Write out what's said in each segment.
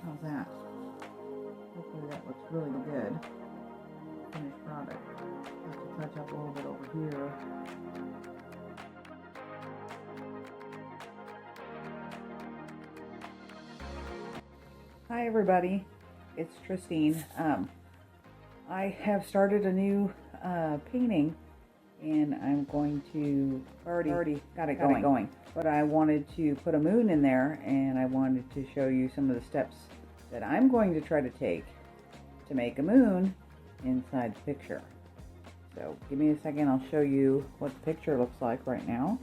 How's that? Hopefully that looks really good. Finished product. I have to touch up a little bit over here. Hi everybody, it's Tristine. I have started a new painting, and I'm going to already got it going. But I wanted to put a moon in there, and I wanted to show you some of the steps that I'm going to try to take to make a moon inside the picture. So give me a second, I'll show you what the picture looks like right now.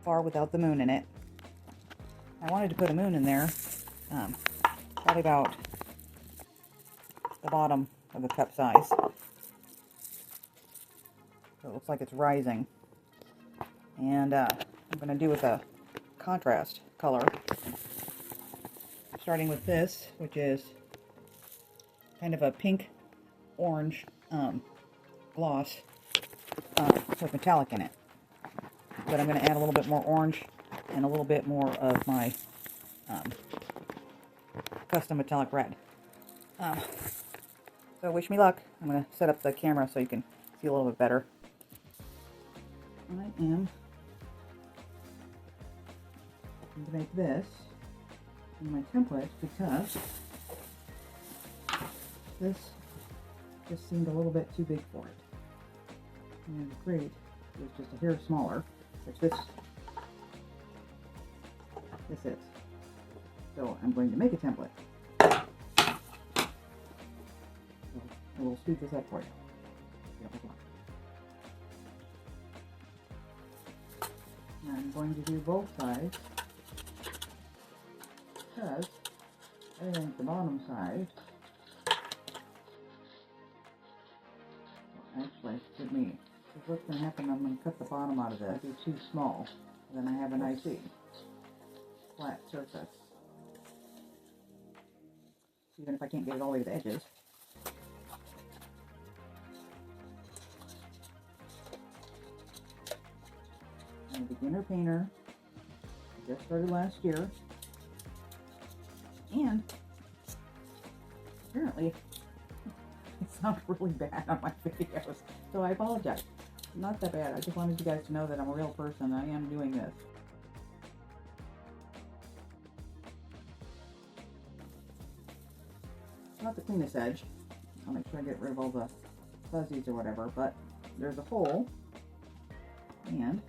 Far without the moon in it. I wanted to put a moon in there, probably about the bottom of the cup size. So it looks like it's rising. And I'm going to do with a contrast color. Starting with this, which is kind of a pink orange gloss with metallic in it. But I'm going to add a little bit more orange and a little bit more of my custom metallic red. So wish me luck. I'm going to set up the camera so you can see a little bit better. I am going to make this in my template because this just seemed a little bit too big for it. And the crate is just a hair smaller, which this is. So I'm going to make a template. So I will speed this up for you. And I'm going to do both sides because I think the bottom side, well, actually, give me. What's going to happen, I'm going to cut the bottom out of this. It's too small. Then I have a nice flat surface. Even if I can't get it all the way to the edges. I'm a beginner painter. I just started last year. And apparently it sounds really bad on my videos. So I apologize. Not that bad. I just wanted you guys to know that I'm a real person. I am doing this. Not the cleanest edge. I'll make sure I get rid of all the fuzzies or whatever, but there's a hole, and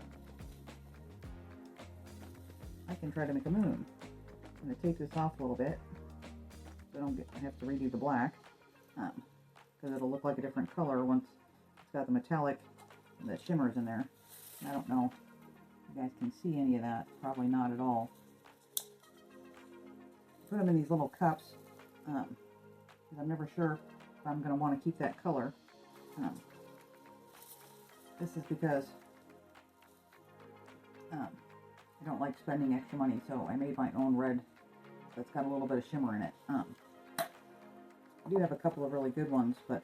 I can try to make a moon. I'm going to take this off a little bit so I don't have to redo the black, because it'll look like a different color once it's got the metallic that shimmers in there. I don't know if you guys can see any of that. Probably not at all. Put them in these little cups because I'm never sure if I'm going to want to keep that color. This is because I don't like spending extra money, so I made my own red that's got a little bit of shimmer in it. I do have a couple of really good ones, but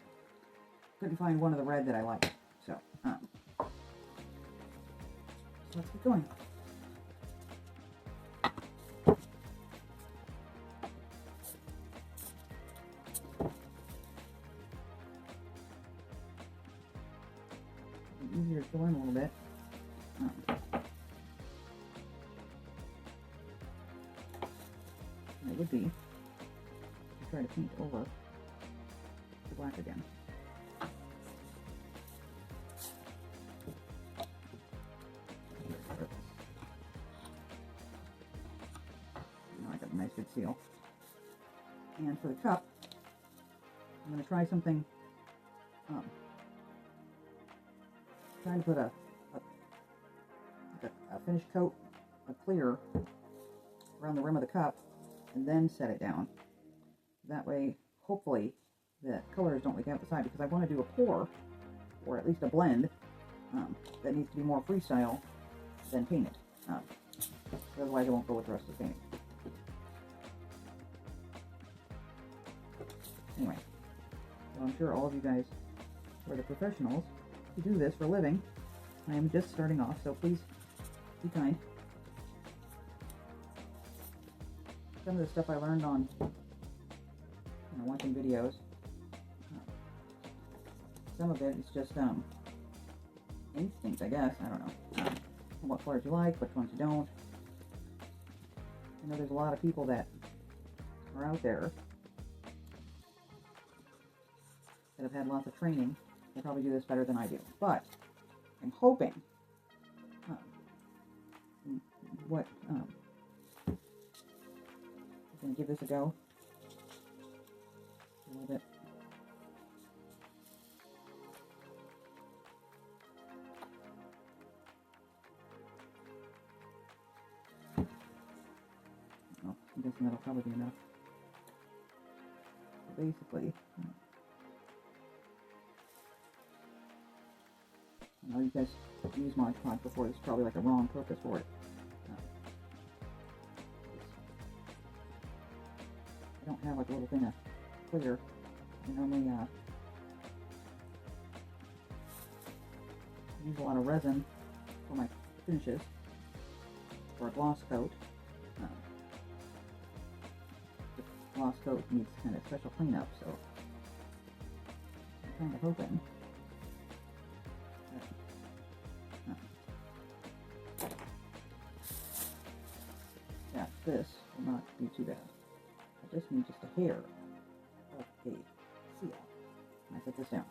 couldn't find one of the red that I like. So, let's get going. Easier to fill in a little bit. It would be to try to paint over the black again. Now I got a nice good seal. And for the cup, I'm going to try something. Trying to put a finished coat of clear around the rim of the cup and then set it down. That way, hopefully, the colors don't leak out the side, because I want to do a pour, or at least a blend, that needs to be more freestyle than painted. Otherwise, I won't go with the rest of the painting. Anyway, so I'm sure all of you guys are the professionals who do this for a living. I am just starting off, so please be kind. Some of the stuff I learned on watching videos, some of it is just instinct, I guess. I don't know what colors you like, which ones you don't. I know there's a lot of people that are out there that have had lots of training. They probably do this better than I do, but I'm hoping I'm gonna give this a go a little bit. Well, I'm guessing that'll probably be enough. So basically, I know you guys use Mod Podge before. This is probably like a wrong purpose for it. I don't have like a little thing of clear. I normally use a lot of resin for my finishes for a gloss coat. The gloss coat needs kind of special cleanup, so I'm kind of hoping that this will not be too bad. I just need just a hair of a seal. And I set this down.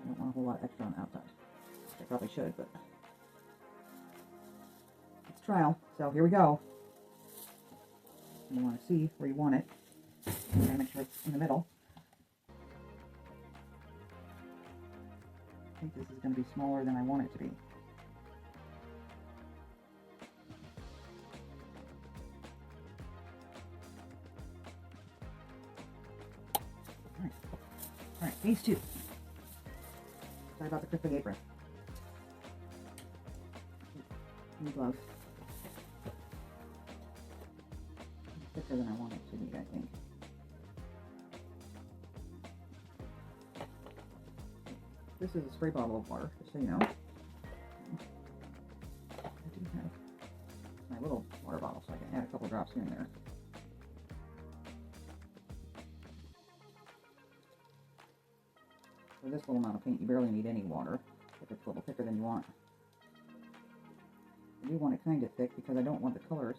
I don't want a whole lot extra on the outside. I probably should, but it's trial. So here we go. You want to see where you want it. I'm going to make sure it's in the middle. I think this is going to be smaller than I want it to be. Alright, phase 2. Sorry about the crippling apron. New glove. It's thicker than I want it to be, I think. This is a spray bottle of water, just so you know. I do have my little water bottle, so I can add a couple drops here and there. For this little amount of paint, you barely need any water if it's a little thicker than you want. I do want it kind of thick because I don't want the colors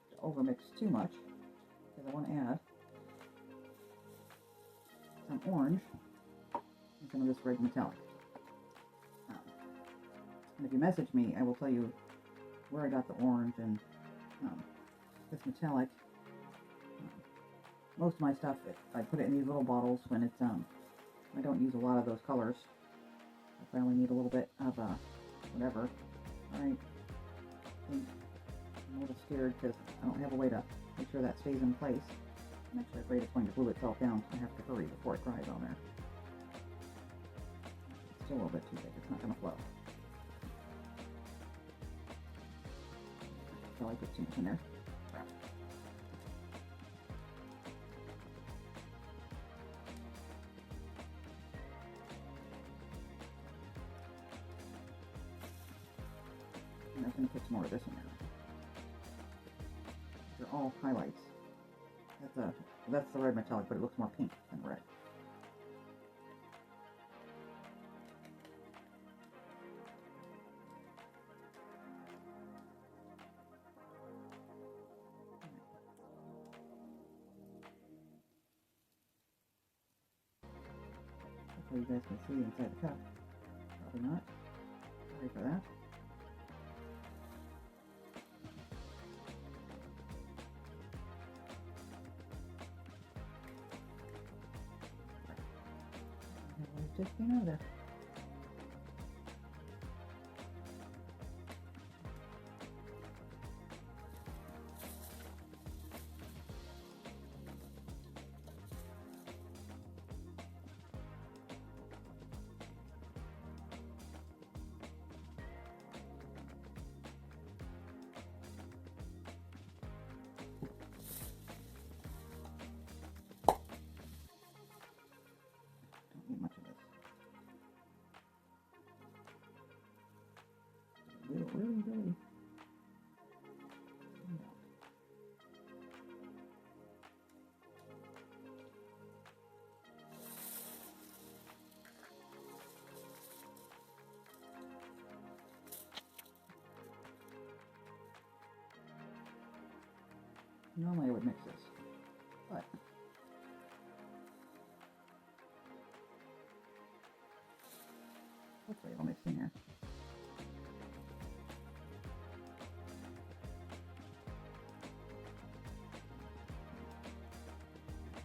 to overmix too much, because I want to add some orange and some of this red metallic. And if you message me, I will tell you where I got the orange and this metallic. Most of my stuff, I put it in these little bottles when it's I don't use a lot of those colors. If I only need a little bit of whatever. Alright. I'm a little scared because I don't have a way to make sure that stays in place. I'm actually afraid it's going to glue itself down. I have to hurry before it dries on there. It's still a little bit too thick. It's not going to flow. So I put too much in there. And I'm going to put some more of this in there. They're all highlights. That's the red metallic, but it looks more pink than red. Hopefully you guys can see inside the cup. Probably not. Sorry for that. Just came out of there. Normally I would mix this, but hopefully it'll mix in here.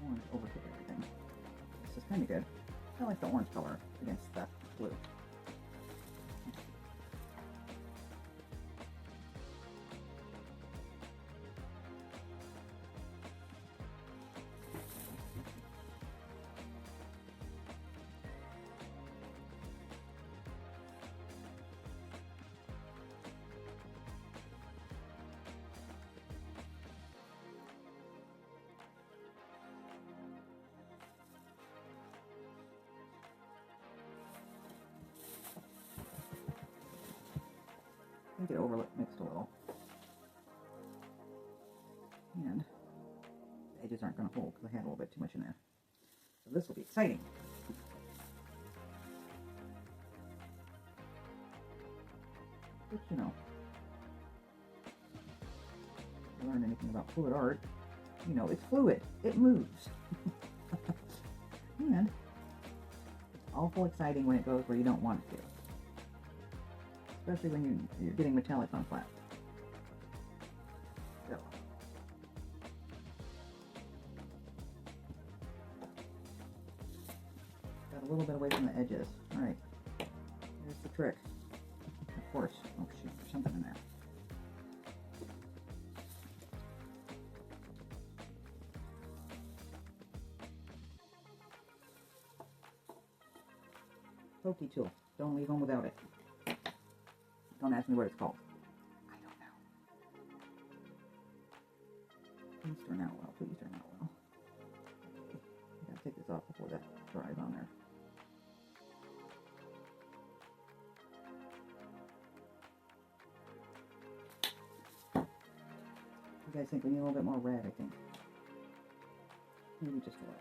Orange overtook everything. This is kind of good. I like the orange color against that blue. I think it over-mixed a little. And the edges aren't going to hold because I had a little bit too much in there. So this will be exciting. But you know, if you learn anything about fluid art, you know it's fluid. It moves. And it's awful exciting when it goes where you don't want it to. Especially when you're getting metallics on flat. So. Got a little bit away from the edges. Alright. Here's the trick. Of course. Oh shoot, there's something in there. Pokey tool. Don't leave them without it. Don't ask me what it's called. I don't know. Please turn out well. Please turn out well. Okay. I gotta take this off before that dries on there. You guys think we need a little bit more red, I think. Maybe just a little.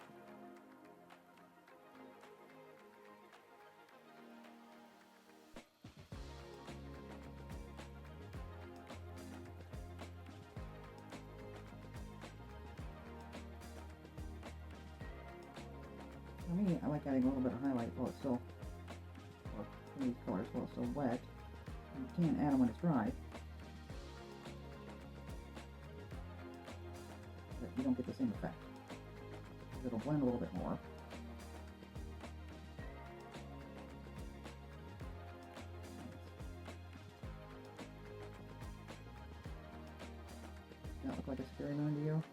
For me, I like adding a little bit of highlight while it's still, or these colors while it's still wet. You can't add them when it's dry, but you don't get the same effect. It'll blend a little bit more. Does that look like a scary moon to you?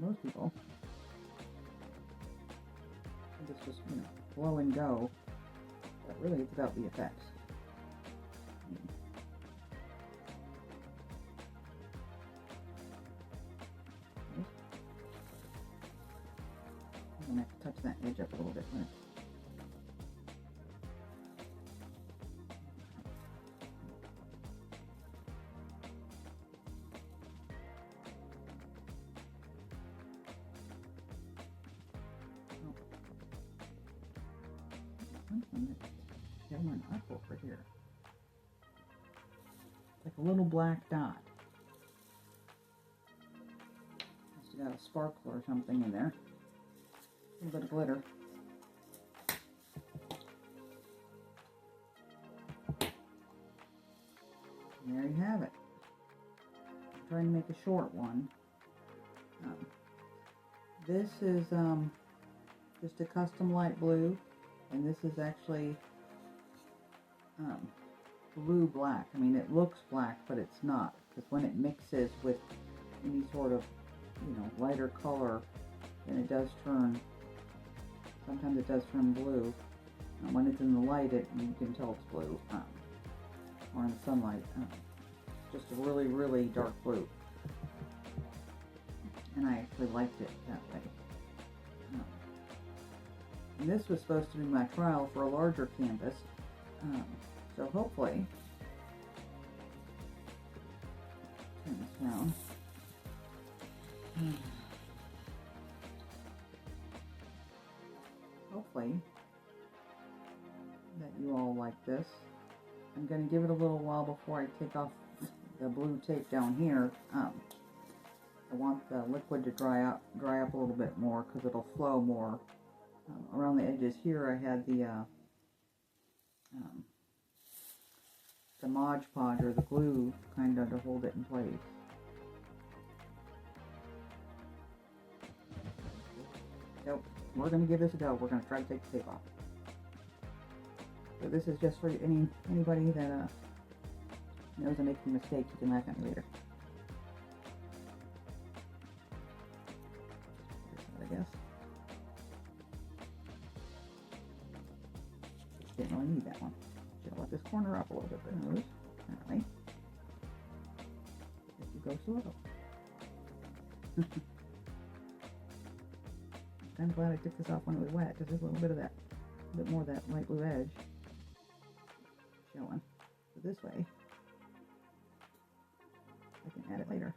Most people think it's just, you know, blow and go, but really it's about the effects. I'm going to have to touch that edge up a little bit when it's an apple for here. It's like a little black dot. Must have got a sparkle or something in there. A little bit of glitter. And there you have it. I'm trying to make a short one. This is just a custom light blue, and this is actually blue black. I mean, it looks black, but it's not, because when it mixes with any sort of, you know, lighter color, then it does turn, sometimes it does turn blue. When it's in the light, you can tell it's blue, or in the sunlight, just a really, really dark blue. And I actually liked it that way. And this was supposed to be my trial for a larger canvas. So hopefully, turn this around. Hopefully that you all like this. I'm going to give it a little while before I take off the blue tape down here. I want the liquid to dry up a little bit more because it'll flow more. Around the edges here I had the Mod Podge or the glue kind of to hold it in place. So we're going to give this a go. We're going to try to take the tape off. So this is just for anybody that knows I'm making mistakes. You can laugh at me later. I guess. Didn't really need that one. Should have let this corner up a little bit, but it moves. Apparently. If you go slow. I'm glad I took this off when it was wet, because there's a little bit of that, a bit more of that light blue edge showing. So this way, I can add it later.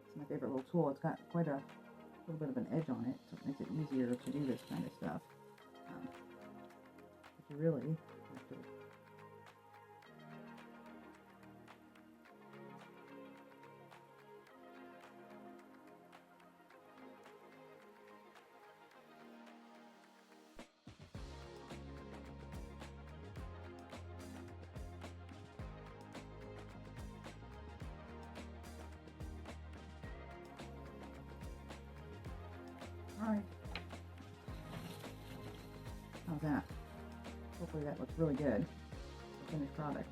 It's my favorite little tool. It's got quite a little bit of an edge on it, so it makes it easier to do this kind of stuff. But you really have to Alright. How's that? Hopefully that looks really good. The finished product.